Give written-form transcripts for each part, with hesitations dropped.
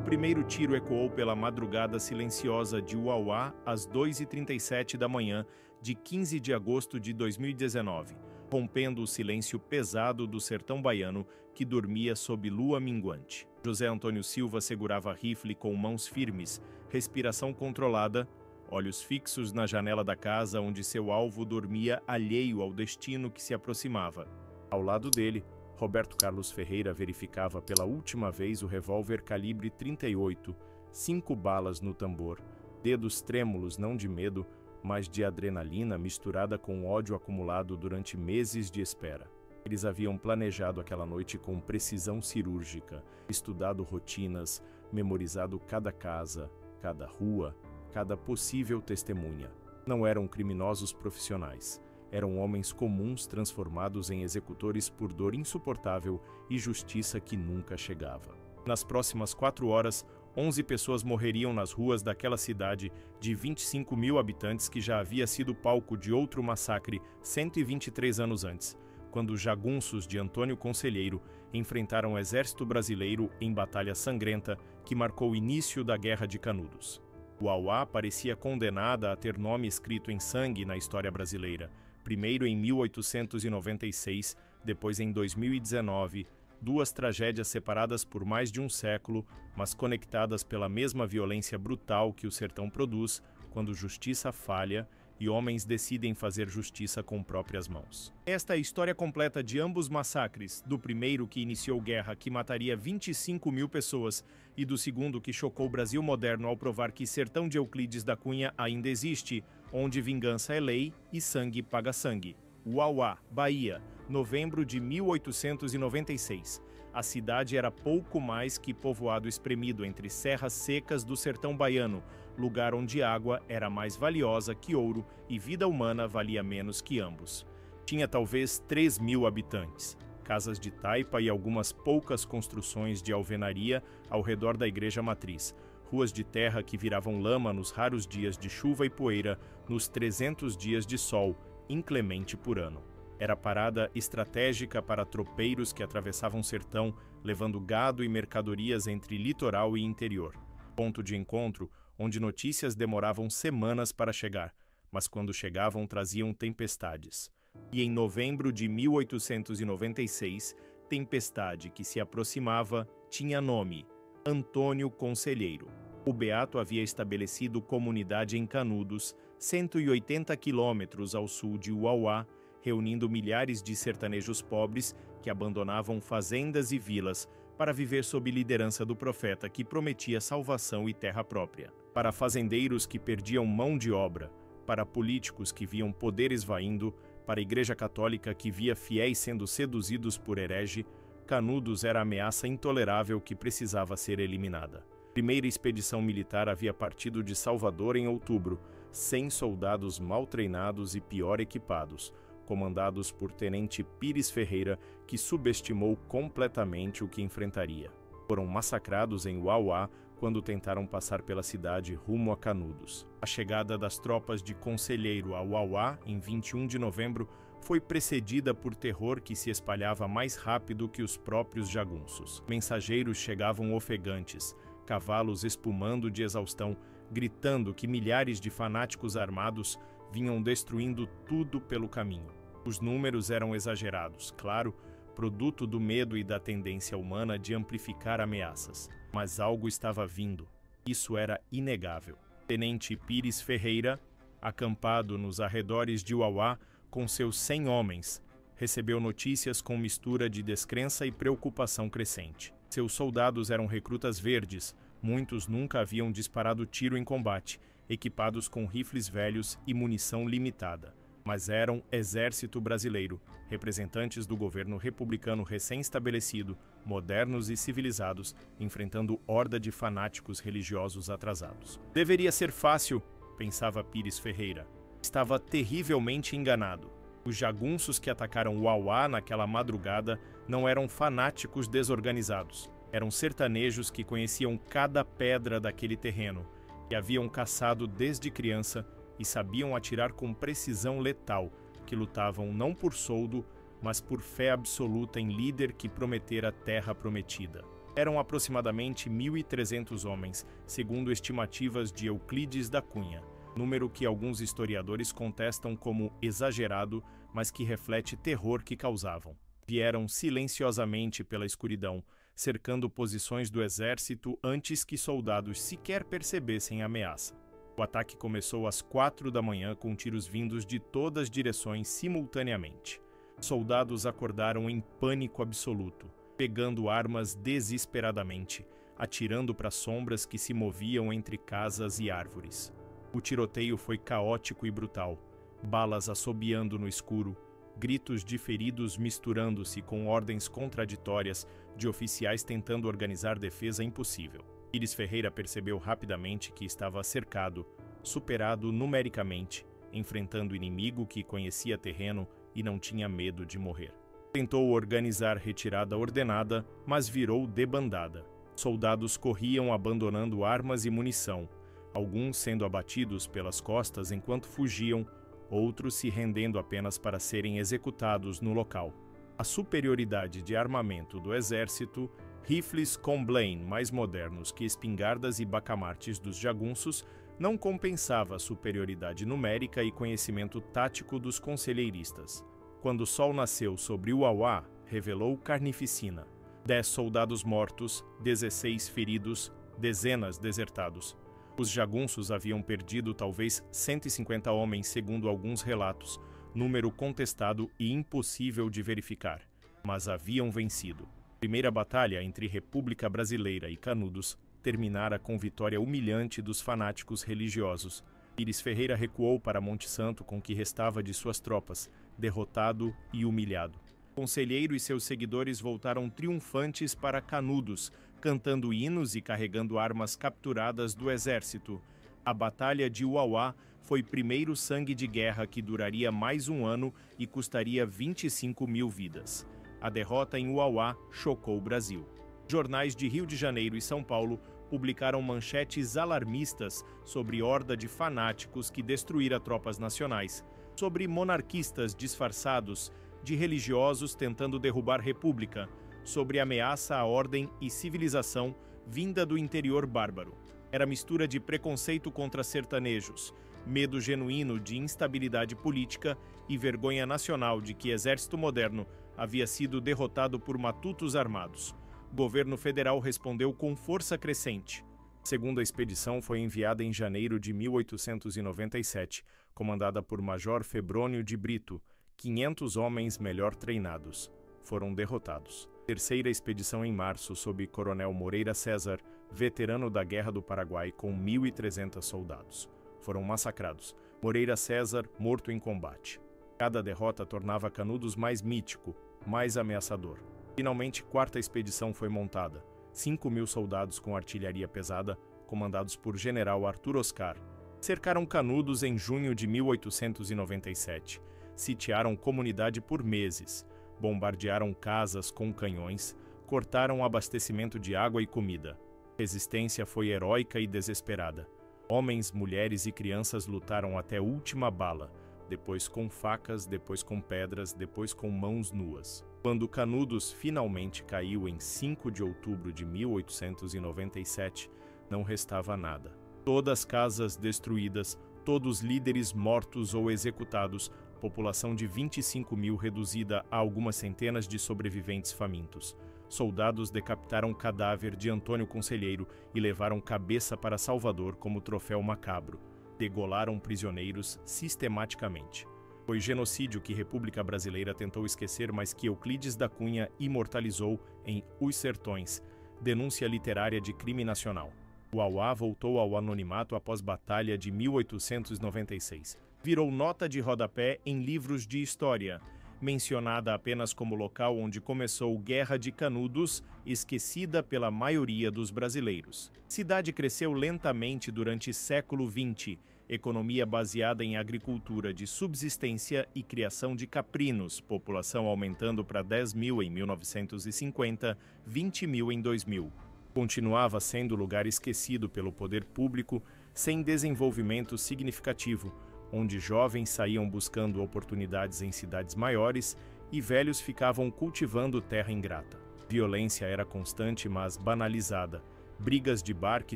O primeiro tiro ecoou pela madrugada silenciosa de Uauá às 2h37 da manhã de 15 de agosto de 2019, rompendo o silêncio pesado do sertão baiano que dormia sob lua minguante. José Antônio Silva segurava rifle com mãos firmes, respiração controlada, olhos fixos na janela da casa onde seu alvo dormia alheio ao destino que se aproximava. Ao lado dele, Roberto Carlos Ferreira verificava pela última vez o revólver calibre 38, 5 balas no tambor, dedos trêmulos não de medo, mas de adrenalina misturada com ódio acumulado durante meses de espera. Eles haviam planejado aquela noite com precisão cirúrgica, estudado rotinas, memorizado cada casa, cada rua, cada possível testemunha. Não eram criminosos profissionais. Eram homens comuns transformados em executores por dor insuportável e justiça que nunca chegava. Nas próximas 4 horas, 11 pessoas morreriam nas ruas daquela cidade de 25 mil habitantes que já havia sido palco de outro massacre 123 anos antes, quando os jagunços de Antônio Conselheiro enfrentaram o exército brasileiro em batalha sangrenta que marcou o início da Guerra de Canudos. Uauá parecia condenada a ter nome escrito em sangue na história brasileira, primeiro em 1896, depois em 2019, 2 tragédias separadas por mais de um século, mas conectadas pela mesma violência brutal que o sertão produz quando justiça falha e homens decidem fazer justiça com próprias mãos. Esta é a história completa de ambos massacres, do primeiro que iniciou guerra que mataria 25 mil pessoas e do segundo que chocou o Brasil moderno ao provar que sertão de Euclides da Cunha ainda existe, onde vingança é lei e sangue paga sangue. Uauá, Bahia, novembro de 1896. A cidade era pouco mais que povoado espremido entre serras secas do sertão baiano, lugar onde água era mais valiosa que ouro e vida humana valia menos que ambos. Tinha talvez 3 mil habitantes, casas de taipa e algumas poucas construções de alvenaria ao redor da igreja matriz, ruas de terra que viravam lama nos raros dias de chuva e poeira, nos 300 dias de sol, inclemente por ano. Era parada estratégica para tropeiros que atravessavam o sertão, levando gado e mercadorias entre litoral e interior. Ponto de encontro onde notícias demoravam semanas para chegar, mas quando chegavam traziam tempestades. E em novembro de 1896, tempestade que se aproximava tinha nome: Antônio Conselheiro. O beato havia estabelecido comunidade em Canudos, 180 quilômetros ao sul de Uauá, reunindo milhares de sertanejos pobres que abandonavam fazendas e vilas para viver sob liderança do profeta que prometia salvação e terra própria. Para fazendeiros que perdiam mão de obra, para políticos que viam poder esvaindo, para a Igreja Católica que via fiéis sendo seduzidos por herege, Canudos era a ameaça intolerável que precisava ser eliminada. A primeira expedição militar havia partido de Salvador em outubro, 100 soldados mal treinados e pior equipados, comandados por Tenente Pires Ferreira, que subestimou completamente o que enfrentaria. Foram massacrados em Uauá quando tentaram passar pela cidade rumo a Canudos. A chegada das tropas de Conselheiro a Uauá, em 21 de novembro, foi precedida por terror que se espalhava mais rápido que os próprios jagunços. Mensageiros chegavam ofegantes, cavalos espumando de exaustão, gritando que milhares de fanáticos armados vinham destruindo tudo pelo caminho. Os números eram exagerados, claro, produto do medo e da tendência humana de amplificar ameaças. Mas algo estava vindo. Isso era inegável. Tenente Pires Ferreira, acampado nos arredores de Uauá com seus 100 homens, recebeu notícias com mistura de descrença e preocupação crescente. Seus soldados eram recrutas verdes, muitos nunca haviam disparado tiro em combate, equipados com rifles velhos e munição limitada. Mas eram exército brasileiro, representantes do governo republicano recém-estabelecido, modernos e civilizados, enfrentando horda de fanáticos religiosos atrasados. Deveria ser fácil, pensava Pires Ferreira. Estava terrivelmente enganado. Os jagunços que atacaram Uauá naquela madrugada não eram fanáticos desorganizados. Eram sertanejos que conheciam cada pedra daquele terreno, que haviam caçado desde criança e sabiam atirar com precisão letal, que lutavam não por soldo, mas por fé absoluta em líder que prometera terra prometida. Eram aproximadamente 1.300 homens, segundo estimativas de Euclides da Cunha, número que alguns historiadores contestam como exagerado, mas que reflete terror que causavam. Vieram silenciosamente pela escuridão, cercando posições do exército antes que soldados sequer percebessem a ameaça. O ataque começou às 4 da manhã com tiros vindos de todas as direções simultaneamente. Soldados acordaram em pânico absoluto, pegando armas desesperadamente, atirando para sombras que se moviam entre casas e árvores. O tiroteio foi caótico e brutal, balas assobiando no escuro, gritos de feridos misturando-se com ordens contraditórias de oficiais tentando organizar defesa impossível. Iris Ferreira percebeu rapidamente que estava cercado, superado numericamente, enfrentando inimigo que conhecia terreno e não tinha medo de morrer. Tentou organizar retirada ordenada, mas virou debandada. Soldados corriam abandonando armas e munição, alguns sendo abatidos pelas costas enquanto fugiam, outros se rendendo apenas para serem executados no local. A superioridade de armamento do exército, rifles Comblain mais modernos que espingardas e bacamartes dos jagunços, não compensava a superioridade numérica e conhecimento tático dos conselheiristas. Quando o sol nasceu sobre Uauá, revelou carnificina. 10 soldados mortos, 16 feridos, dezenas desertados. Os jagunços haviam perdido talvez 150 homens, segundo alguns relatos, número contestado e impossível de verificar, mas haviam vencido. A primeira batalha entre República Brasileira e Canudos terminara com vitória humilhante dos fanáticos religiosos. Iris Ferreira recuou para Monte Santo com o que restava de suas tropas, derrotado e humilhado. O conselheiro e seus seguidores voltaram triunfantes para Canudos, cantando hinos e carregando armas capturadas do exército. A Batalha de Uauá foi o primeiro sangue de guerra que duraria mais um ano e custaria 25.000 vidas. A derrota em Uauá chocou o Brasil. Jornais de Rio de Janeiro e São Paulo publicaram manchetes alarmistas sobre horda de fanáticos que destruíra tropas nacionais, sobre monarquistas disfarçados, de religiosos tentando derrubar república, sobre ameaça à ordem e civilização vinda do interior bárbaro. Era mistura de preconceito contra sertanejos, medo genuíno de instabilidade política e vergonha nacional de que exército moderno havia sido derrotado por matutos armados. O governo federal respondeu com força crescente. A segunda expedição foi enviada em janeiro de 1897, comandada por Major Febrônio de Brito, 500 homens melhor treinados. Foram derrotados. Terceira expedição em março, sob Coronel Moreira César, veterano da Guerra do Paraguai, com 1.300 soldados. Foram massacrados. Moreira César, morto em combate. Cada derrota tornava Canudos mais mítico, mais ameaçador. Finalmente, quarta expedição foi montada. 5.000 soldados com artilharia pesada, comandados por General Arthur Oscar, cercaram Canudos em junho de 1897. Sitiaram comunidade por meses. Bombardearam casas com canhões, cortaram o abastecimento de água e comida. A resistência foi heróica e desesperada. Homens, mulheres e crianças lutaram até a última bala, depois com facas, depois com pedras, depois com mãos nuas. Quando Canudos finalmente caiu em 5 de outubro de 1897, não restava nada. Todas as casas destruídas, todos os líderes mortos ou executados, população de 25.000 reduzida a algumas centenas de sobreviventes famintos. Soldados decapitaram o cadáver de Antônio Conselheiro e levaram cabeça para Salvador como troféu macabro. Degolaram prisioneiros sistematicamente. Foi genocídio que a República Brasileira tentou esquecer, mas que Euclides da Cunha imortalizou em Os Sertões, denúncia literária de crime nacional. Uauá voltou ao anonimato após a Batalha de 1896. Virou nota de rodapé em livros de história, mencionada apenas como local onde começou Guerra de Canudos, esquecida pela maioria dos brasileiros. Cidade cresceu lentamente durante século XX, economia baseada em agricultura de subsistência e criação de caprinos, população aumentando para 10.000 em 1950, 20.000 em 2000. Continuava sendo lugar esquecido pelo poder público, sem desenvolvimento significativo, onde jovens saíam buscando oportunidades em cidades maiores e velhos ficavam cultivando terra ingrata. Violência era constante, mas banalizada. Brigas de bar que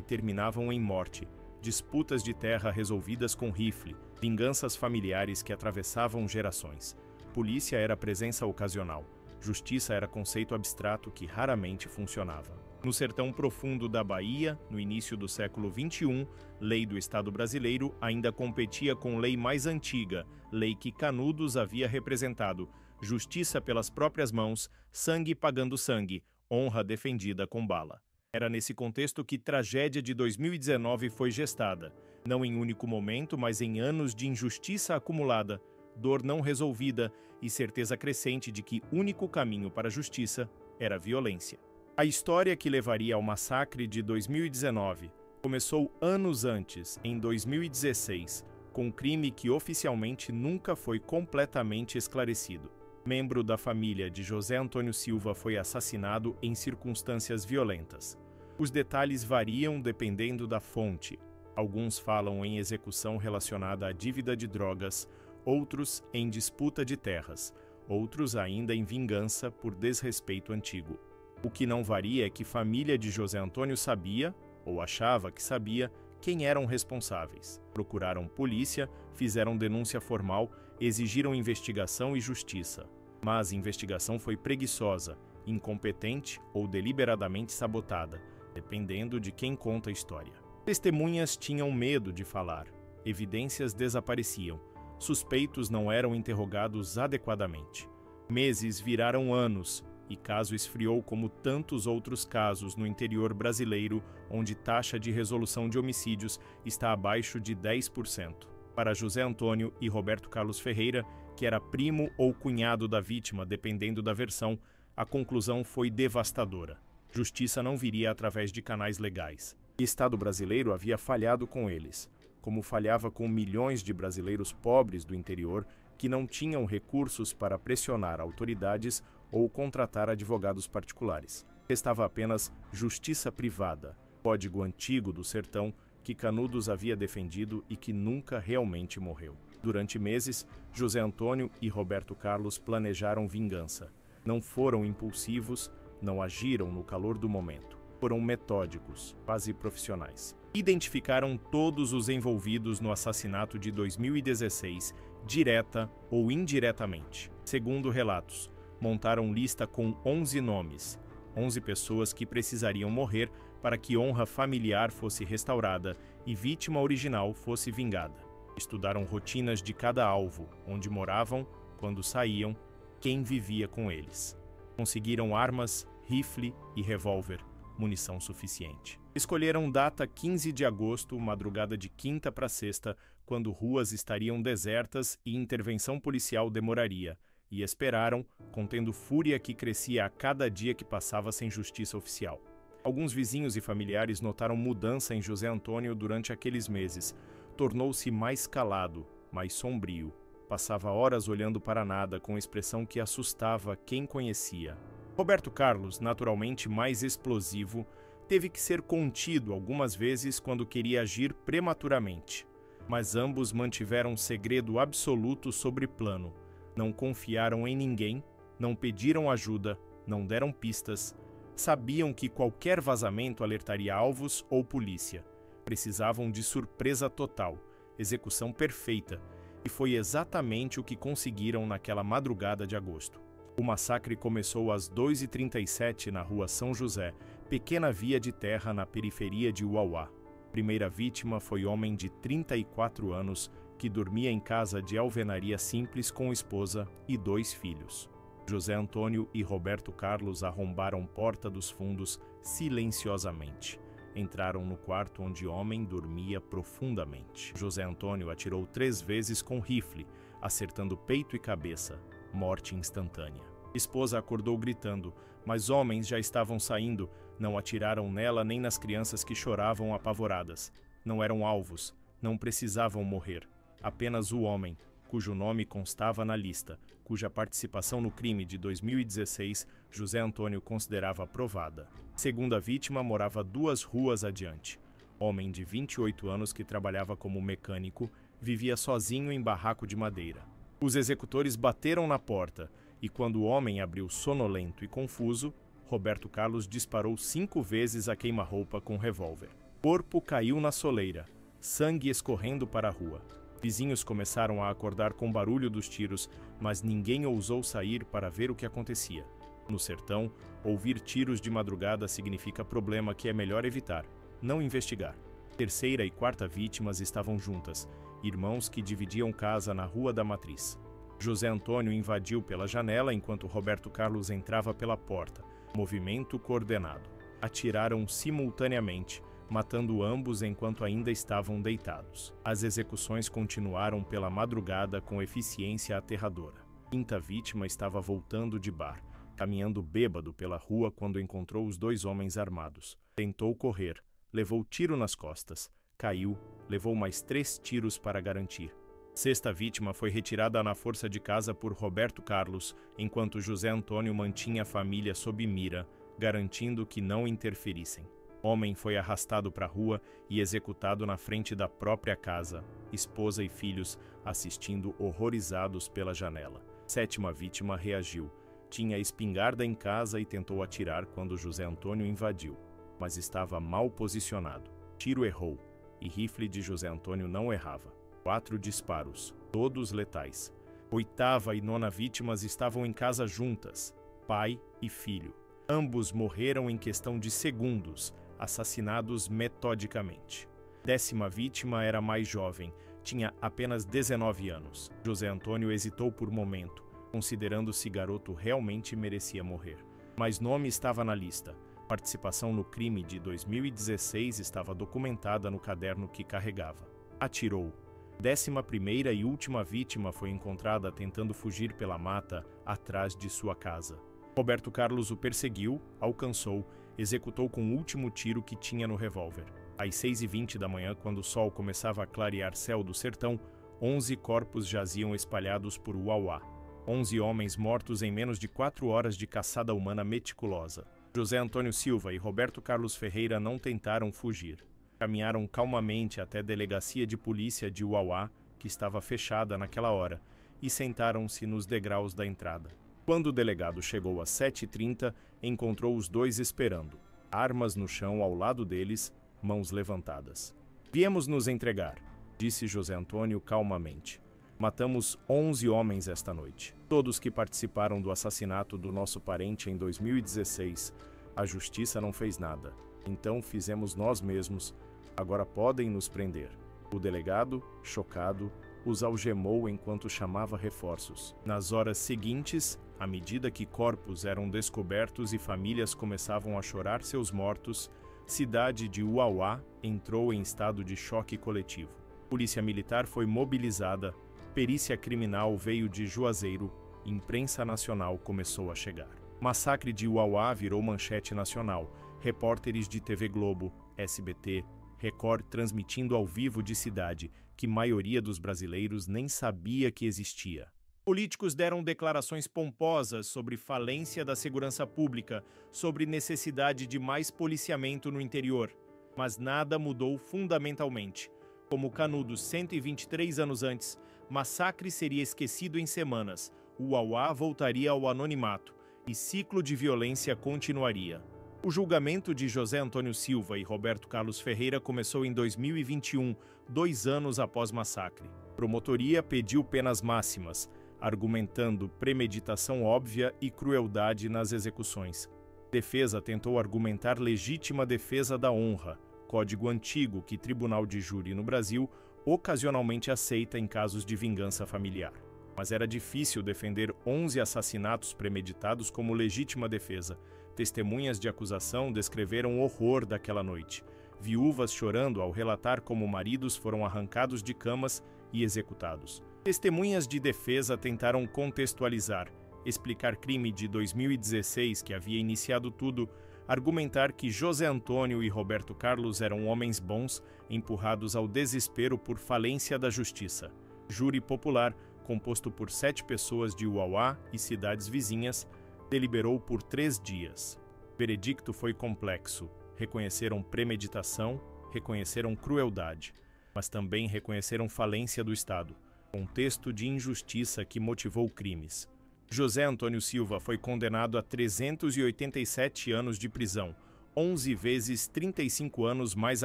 terminavam em morte, disputas de terra resolvidas com rifle, vinganças familiares que atravessavam gerações. Polícia era presença ocasional. Justiça era conceito abstrato que raramente funcionava. No sertão profundo da Bahia, no início do século XXI, lei do Estado brasileiro ainda competia com lei mais antiga, lei que Canudos havia representado: justiça pelas próprias mãos, sangue pagando sangue, honra defendida com bala. Era nesse contexto que Tragédia de 2019 foi gestada, não em único momento, mas em anos de injustiça acumulada, dor não resolvida e certeza crescente de que único caminho para a justiça era a violência. A história que levaria ao massacre de 2019 começou anos antes, em 2016, com um crime que oficialmente nunca foi completamente esclarecido. Membro da família de José Antônio Silva foi assassinado em circunstâncias violentas. Os detalhes variam dependendo da fonte. Alguns falam em execução relacionada à dívida de drogas, outros em disputa de terras, outros ainda em vingança por desrespeito antigo. O que não varia é que a família de José Antônio sabia, ou achava que sabia, quem eram responsáveis. Procuraram polícia, fizeram denúncia formal, exigiram investigação e justiça. Mas a investigação foi preguiçosa, incompetente ou deliberadamente sabotada, dependendo de quem conta a história. Testemunhas tinham medo de falar, evidências desapareciam, suspeitos não eram interrogados adequadamente. Meses viraram anos, e caso esfriou como tantos outros casos no interior brasileiro, onde taxa de resolução de homicídios está abaixo de 10%. Para José Antônio e Roberto Carlos Ferreira, que era primo ou cunhado da vítima, dependendo da versão, a conclusão foi devastadora. Justiça não viria através de canais legais. O Estado brasileiro havia falhado com eles, como falhava com milhões de brasileiros pobres do interior que não tinham recursos para pressionar autoridades ou contratar advogados particulares. Restava apenas justiça privada, código antigo do sertão que Canudos havia defendido e que nunca realmente morreu. Durante meses, José Antônio e Roberto Carlos planejaram vingança. Não foram impulsivos, não agiram no calor do momento. Foram metódicos, quase profissionais. Identificaram todos os envolvidos no assassinato de 2016, direta ou indiretamente. Segundo relatos, montaram lista com 11 nomes, 11 pessoas que precisariam morrer para que honra familiar fosse restaurada e vítima original fosse vingada. Estudaram rotinas de cada alvo, onde moravam, quando saíam, quem vivia com eles. Conseguiram armas, rifle e revólver, munição suficiente. Escolheram data 15 de agosto, madrugada de quinta para sexta, quando ruas estariam desertas e intervenção policial demoraria, e esperaram, contendo fúria que crescia a cada dia que passava sem justiça oficial. Alguns vizinhos e familiares notaram mudança em José Antônio durante aqueles meses. Tornou-se mais calado, mais sombrio. Passava horas olhando para nada com expressão que assustava quem conhecia. Roberto Carlos, naturalmente mais explosivo, teve que ser contido algumas vezes quando queria agir prematuramente. Mas ambos mantiveram segredo absoluto sobre plano. Não confiaram em ninguém, não pediram ajuda, não deram pistas. Sabiam que qualquer vazamento alertaria alvos ou polícia. Precisavam de surpresa total, execução perfeita, e foi exatamente o que conseguiram naquela madrugada de agosto. O massacre começou às 2h37 na rua São José, pequena via de terra na periferia de Uauá. Primeira vítima foi homem de 34 anos, que dormia em casa de alvenaria simples com esposa e 2 filhos. José Antônio e Roberto Carlos arrombaram porta dos fundos silenciosamente. Entraram no quarto onde o homem dormia profundamente. José Antônio atirou 3 vezes com rifle, acertando peito e cabeça. Morte instantânea. Esposa acordou gritando, mas homens já estavam saindo. Não atiraram nela nem nas crianças que choravam apavoradas. Não eram alvos, não precisavam morrer. Apenas o homem, cujo nome constava na lista, cuja participação no crime de 2016 José Antônio considerava aprovada. Segunda vítima morava 2 ruas adiante. Homem de 28 anos que trabalhava como mecânico, vivia sozinho em barraco de madeira. Os executores bateram na porta e, quando o homem abriu sonolento e confuso, Roberto Carlos disparou 5 vezes a queima-roupa com revólver. O corpo caiu na soleira, sangue escorrendo para a rua. Vizinhos começaram a acordar com o barulho dos tiros, mas ninguém ousou sair para ver o que acontecia. No sertão, ouvir tiros de madrugada significa problema que é melhor evitar, não investigar. Terceira e quarta vítimas estavam juntas, irmãos que dividiam casa na Rua da Matriz. José Antônio invadiu pela janela enquanto Roberto Carlos entrava pela porta. Movimento coordenado. Atiraram simultaneamente, matando ambos enquanto ainda estavam deitados. As execuções continuaram pela madrugada com eficiência aterradora. Quinta vítima estava voltando de bar, caminhando bêbado pela rua quando encontrou os 2 homens armados. Tentou correr, levou tiro nas costas, caiu, levou mais 3 tiros para garantir. Sexta vítima foi retirada na força de casa por Roberto Carlos, enquanto José Antônio mantinha a família sob mira, garantindo que não interferissem. Homem foi arrastado para a rua e executado na frente da própria casa, esposa e filhos assistindo horrorizados pela janela. Sétima vítima reagiu. Tinha espingarda em casa e tentou atirar quando José Antônio invadiu, mas estava mal posicionado. Tiro errou, e rifle de José Antônio não errava. 4 disparos, todos letais. Oitava e nona vítimas estavam em casa juntas, pai e filho. Ambos morreram em questão de segundos, assassinados metodicamente. 10ª vítima era mais jovem, tinha apenas 19 anos. José Antônio hesitou por momento, considerando se garoto realmente merecia morrer. Mas nome estava na lista. Participação no crime de 2016 estava documentada no caderno que carregava. Atirou. 11ª e última vítima foi encontrada tentando fugir pela mata atrás de sua casa. Roberto Carlos o perseguiu, alcançou, executou com o último tiro que tinha no revólver. Às 6h20 da manhã, quando o sol começava a clarear céu do sertão, 11 corpos jaziam espalhados por Uauá. 11 homens mortos em menos de 4 horas de caçada humana meticulosa. José Antônio Silva e Roberto Carlos Ferreira não tentaram fugir. Caminharam calmamente até a delegacia de polícia de Uauá, que estava fechada naquela hora, e sentaram-se nos degraus da entrada. Quando o delegado chegou às 7h30, encontrou os 2 esperando, armas no chão ao lado deles, mãos levantadas. "Viemos nos entregar", disse José Antônio calmamente. "Matamos 11 homens esta noite, todos que participaram do assassinato do nosso parente em 2016. A justiça não fez nada, então fizemos nós mesmos. Agora podem nos prender." O delegado, chocado, os algemou enquanto chamava reforços. Nas horas seguintes, à medida que corpos eram descobertos e famílias começavam a chorar seus mortos, cidade de Uauá entrou em estado de choque coletivo. Polícia militar foi mobilizada, perícia criminal veio de Juazeiro, imprensa nacional começou a chegar. Massacre de Uauá virou manchete nacional. Repórteres de TV Globo, SBT, Record transmitindo ao vivo de cidade que maioria dos brasileiros nem sabia que existia. Políticos deram declarações pomposas sobre falência da segurança pública, sobre necessidade de mais policiamento no interior. Mas nada mudou fundamentalmente. Como Canudos 123 anos antes, massacre seria esquecido em semanas, Uauá voltaria ao anonimato e ciclo de violência continuaria. O julgamento de José Antônio Silva e Roberto Carlos Ferreira começou em 2021, 2 anos após massacre. Promotoria pediu penas máximas, argumentando premeditação óbvia e crueldade nas execuções. Defesa tentou argumentar legítima defesa da honra, código antigo que tribunal de júri no Brasil ocasionalmente aceita em casos de vingança familiar. Mas era difícil defender 11 assassinatos premeditados como legítima defesa. Testemunhas de acusação descreveram o horror daquela noite. Viúvas chorando ao relatar como maridos foram arrancados de camas e executados. Testemunhas de defesa tentaram contextualizar, explicar crime de 2016 que havia iniciado tudo, argumentar que José Antônio e Roberto Carlos eram homens bons, empurrados ao desespero por falência da justiça. Júri popular, composto por 7 pessoas de Uauá e cidades vizinhas, deliberou por 3 dias. O veredicto foi complexo. Reconheceram premeditação, reconheceram crueldade, mas também reconheceram falência do Estado, contexto de injustiça que motivou crimes. José Antônio Silva foi condenado a 387 anos de prisão, 11 vezes 35 anos mais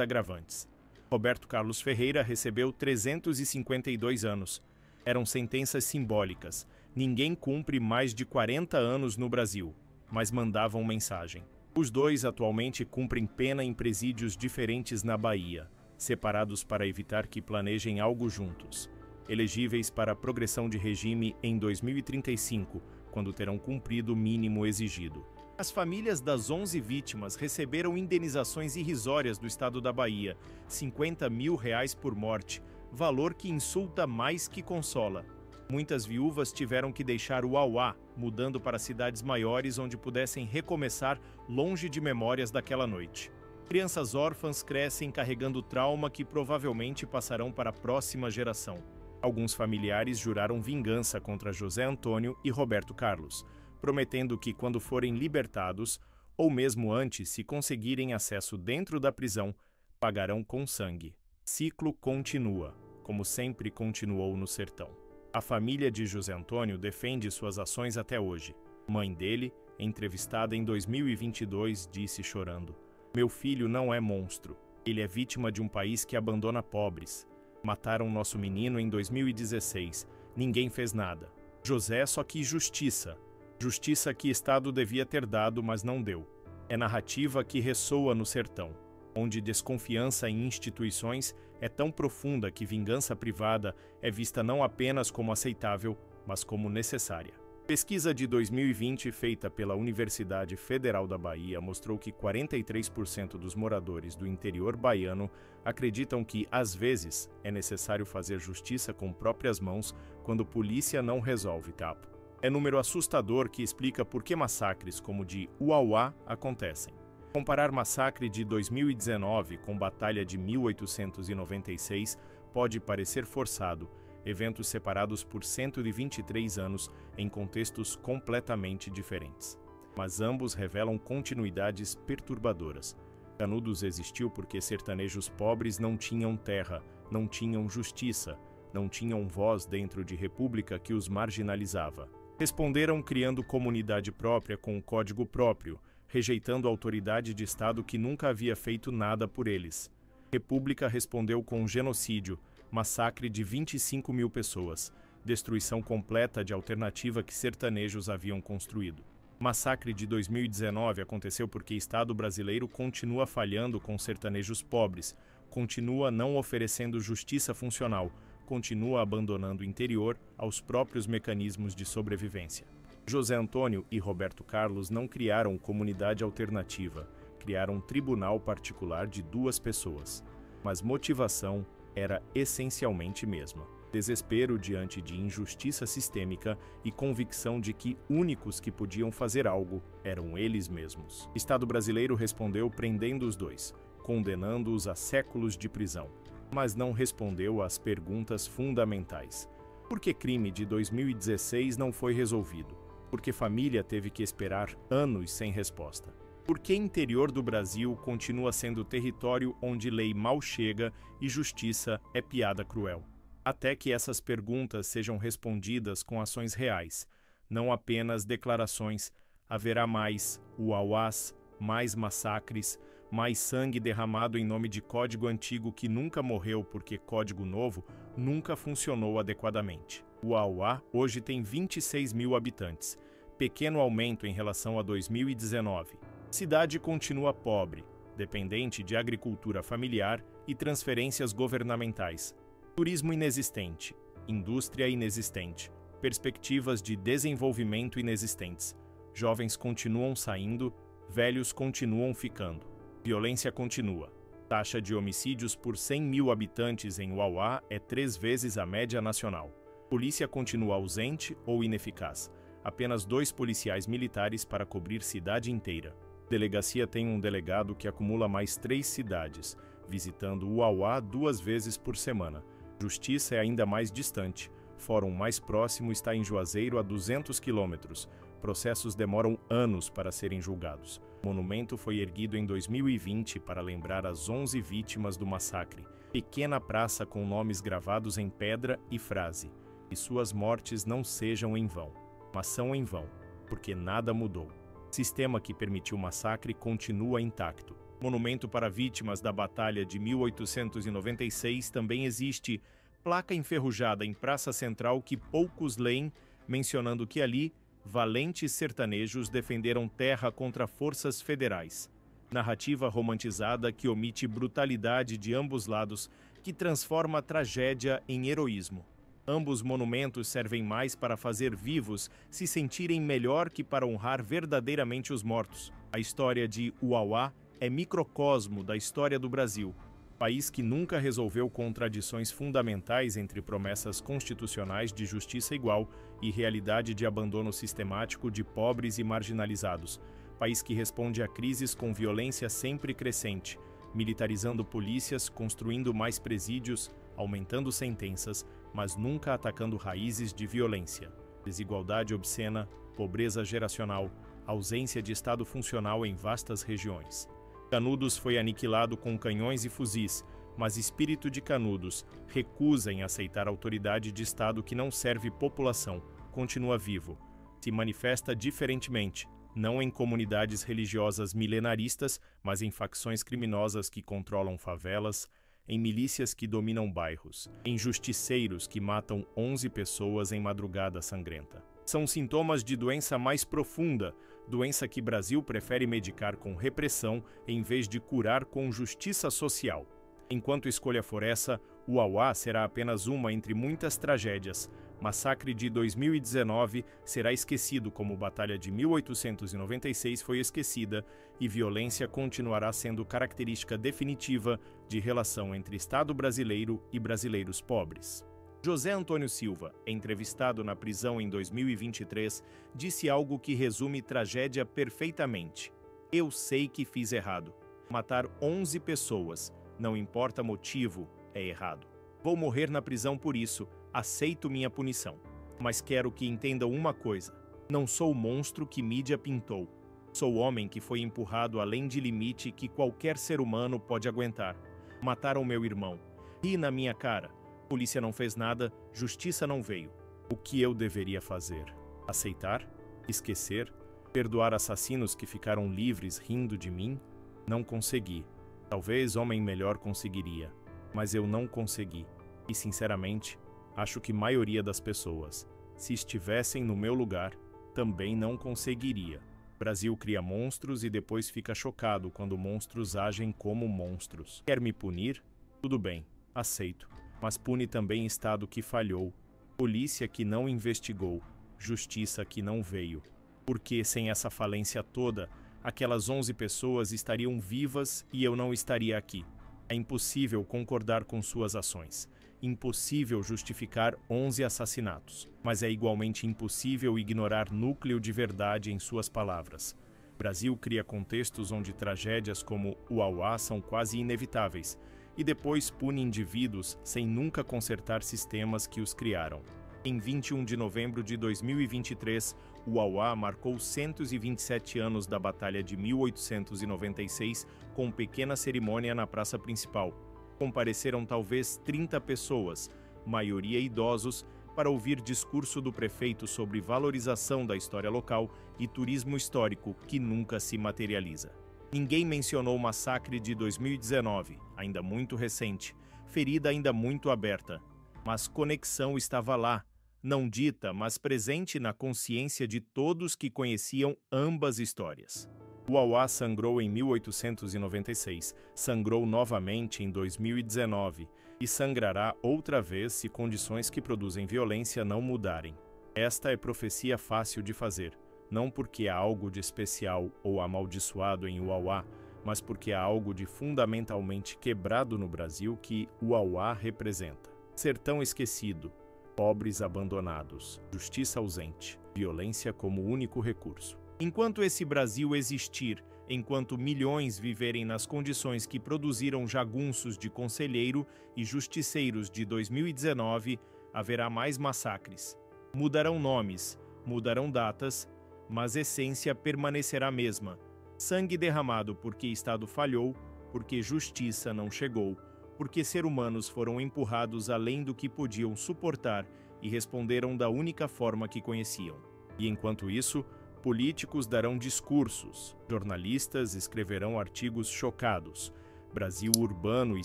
agravantes. Roberto Carlos Ferreira recebeu 352 anos. Eram sentenças simbólicas. Ninguém cumpre mais de 40 anos no Brasil, mas mandavam mensagem. Os dois atualmente cumprem pena em presídios diferentes na Bahia, separados para evitar que planejem algo juntos. Elegíveis para a progressão de regime em 2035, quando terão cumprido o mínimo exigido. As famílias das 11 vítimas receberam indenizações irrisórias do estado da Bahia, R$50 mil por morte, valor que insulta mais que consola. Muitas viúvas tiveram que deixar o Uauá, mudando para cidades maiores onde pudessem recomeçar longe de memórias daquela noite. Crianças órfãs crescem carregando trauma que provavelmente passarão para a próxima geração. Alguns familiares juraram vingança contra José Antônio e Roberto Carlos, prometendo que, quando forem libertados, ou mesmo antes, se conseguirem acesso dentro da prisão, pagarão com sangue. Ciclo continua, como sempre continuou no sertão. A família de José Antônio defende suas ações até hoje. Mãe dele, entrevistada em 2022, disse chorando: "Meu filho não é monstro. Ele é vítima de um país que abandona pobres. Mataram nosso menino em 2016. Ninguém fez nada. José só quis justiça. Justiça que Estado devia ter dado, mas não deu. É narrativa que ressoa no sertão, onde desconfiança em instituições é tão profunda que vingança privada é vista não apenas como aceitável, mas como necessária." Pesquisa de 2020 feita pela Universidade Federal da Bahia mostrou que 43% dos moradores do interior baiano acreditam que, às vezes, é necessário fazer justiça com próprias mãos quando polícia não resolve capo. É número assustador que explica por que massacres como o de Uauá acontecem. Comparar massacre de 2019 com batalha de 1896 pode parecer forçado, eventos separados por 123 anos em contextos completamente diferentes. Mas ambos revelam continuidades perturbadoras. Canudos existiu porque sertanejos pobres não tinham terra, não tinham justiça, não tinham voz dentro de república que os marginalizava. Responderam criando comunidade própria com um código próprio, rejeitando a autoridade de Estado que nunca havia feito nada por eles. República respondeu com um genocídio, massacre de 25 mil pessoas, destruição completa de alternativa que sertanejos haviam construído. Massacre de 2019 aconteceu porque Estado brasileiro continua falhando com sertanejos pobres, continua não oferecendo justiça funcional, continua abandonando o interior aos próprios mecanismos de sobrevivência. José Antônio e Roberto Carlos não criaram comunidade alternativa, criaram um tribunal particular de 2 pessoas. Mas motivação era essencialmente mesma: desespero diante de injustiça sistêmica e convicção de que únicos que podiam fazer algo eram eles mesmos. O Estado brasileiro respondeu prendendo os dois, condenando-os a séculos de prisão, mas não respondeu às perguntas fundamentais. Por que crime de 2016 não foi resolvido? Por que família teve que esperar anos sem resposta? Por que interior do Brasil continua sendo território onde lei mal chega e justiça é piada cruel? Até que essas perguntas sejam respondidas com ações reais, não apenas declarações, haverá mais uauás, mais massacres, mais sangue derramado em nome de código antigo que nunca morreu porque código novo nunca funcionou adequadamente. O Uauá hoje tem 26 mil habitantes, pequeno aumento em relação a 2019. Cidade continua pobre, dependente de agricultura familiar e transferências governamentais. Turismo inexistente, indústria inexistente, perspectivas de desenvolvimento inexistentes. Jovens continuam saindo, velhos continuam ficando. Violência continua. Taxa de homicídios por 100 mil habitantes em Uauá é 3 vezes a média nacional. Polícia continua ausente ou ineficaz. Apenas 2 policiais militares para cobrir cidade inteira. Delegacia tem um delegado que acumula mais 3 cidades, visitando Uauá 2 vezes por semana. Justiça é ainda mais distante. Fórum mais próximo está em Juazeiro, a 200 quilômetros. Processos demoram anos para serem julgados. Monumento foi erguido em 2020 para lembrar as 11 vítimas do massacre. Pequena praça com nomes gravados em pedra e frase: "E suas mortes não sejam em vão." mas são em vão, porque nada mudou. Sistema que permitiu o massacre continua intacto. Monumento para vítimas da Batalha de 1896 também existe placa enferrujada em Praça Central que poucos leem, mencionando que ali valentes sertanejos defenderam terra contra forças federais. Narrativa romantizada que omite brutalidade de ambos lados, que transforma a tragédia em heroísmo. Ambos monumentos servem mais para fazer vivos se sentirem melhor que para honrar verdadeiramente os mortos. A história de Uauá é microcosmo da história do Brasil, país que nunca resolveu contradições fundamentais entre promessas constitucionais de justiça igual e realidade de abandono sistemático de pobres e marginalizados. País que responde a crises com violência sempre crescente, militarizando polícias, construindo mais presídios, aumentando sentenças, mas nunca atacando raízes de violência. Desigualdade obscena, pobreza geracional, ausência de Estado funcional em vastas regiões. Canudos foi aniquilado com canhões e fuzis, mas espírito de Canudos recusa em aceitar autoridade de Estado que não serve população, continua vivo. Se manifesta diferentemente, não em comunidades religiosas milenaristas, mas em facções criminosas que controlam favelas, em milícias que dominam bairros, em justiceiros que matam 11 pessoas em madrugada sangrenta. São sintomas de doença mais profunda, doença que Brasil prefere medicar com repressão em vez de curar com justiça social. Enquanto escolha for essa, o Uauá será apenas uma entre muitas tragédias. Massacre de 2019 será esquecido como Batalha de 1896 foi esquecida e violência continuará sendo característica definitiva de relação entre Estado brasileiro e brasileiros pobres. José Antônio Silva, entrevistado na prisão em 2023, disse algo que resume tragédia perfeitamente. Eu sei que fiz errado. Matar 11 pessoas, não importa motivo, é errado. Vou morrer na prisão por isso, aceito minha punição. Mas quero que entendam uma coisa. Não sou o monstro que mídia pintou. Sou o homem que foi empurrado além de limite que qualquer ser humano pode aguentar. Mataram meu irmão. Ri na minha cara. Polícia não fez nada, justiça não veio. O que eu deveria fazer? Aceitar? Esquecer? Perdoar assassinos que ficaram livres rindo de mim? Não consegui. Talvez homem melhor conseguiria, mas eu não consegui. E sinceramente, acho que a maioria das pessoas, se estivessem no meu lugar, também não conseguiria. Brasil cria monstros e depois fica chocado quando monstros agem como monstros. Quer me punir? Tudo bem, aceito. Mas pune também Estado que falhou, polícia que não investigou, justiça que não veio. Porque sem essa falência toda, aquelas 11 pessoas estariam vivas e eu não estaria aqui. É impossível concordar com suas ações. Impossível justificar 11 assassinatos. Mas é igualmente impossível ignorar núcleo de verdade em suas palavras. Brasil cria contextos onde tragédias como o Uauá são quase inevitáveis, e depois pune indivíduos sem nunca consertar sistemas que os criaram. Em 21 de novembro de 2023, o Uauá marcou 127 anos da Batalha de 1896 com pequena cerimônia na praça principal. Compareceram talvez 30 pessoas, maioria idosos, para ouvir discurso do prefeito sobre valorização da história local e turismo histórico que nunca se materializa. Ninguém mencionou o massacre de 2019, ainda muito recente, ferida ainda muito aberta. Mas conexão estava lá, não dita, mas presente na consciência de todos que conheciam ambas histórias. O Uauá sangrou em 1896, sangrou novamente em 2019 e sangrará outra vez se condições que produzem violência não mudarem. Esta é profecia fácil de fazer. Não porque há algo de especial ou amaldiçoado em Uauá, mas porque há algo de fundamentalmente quebrado no Brasil que Uauá representa. Sertão esquecido, pobres abandonados, justiça ausente, violência como único recurso. Enquanto esse Brasil existir, enquanto milhões viverem nas condições que produziram jagunços de conselheiro e justiceiros de 2019, haverá mais massacres. Mudarão nomes, mudarão datas, mas a essência permanecerá a mesma. Sangue derramado porque Estado falhou, porque justiça não chegou, porque seres humanos foram empurrados além do que podiam suportar e responderam da única forma que conheciam. E enquanto isso, políticos darão discursos, jornalistas escreverão artigos chocados. Brasil urbano e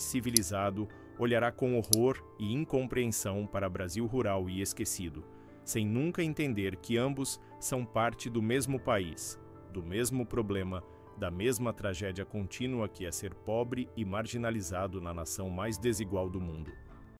civilizado olhará com horror e incompreensão para Brasil rural e esquecido, sem nunca entender que ambos são parte do mesmo país, do mesmo problema, da mesma tragédia contínua que é ser pobre e marginalizado na nação mais desigual do mundo.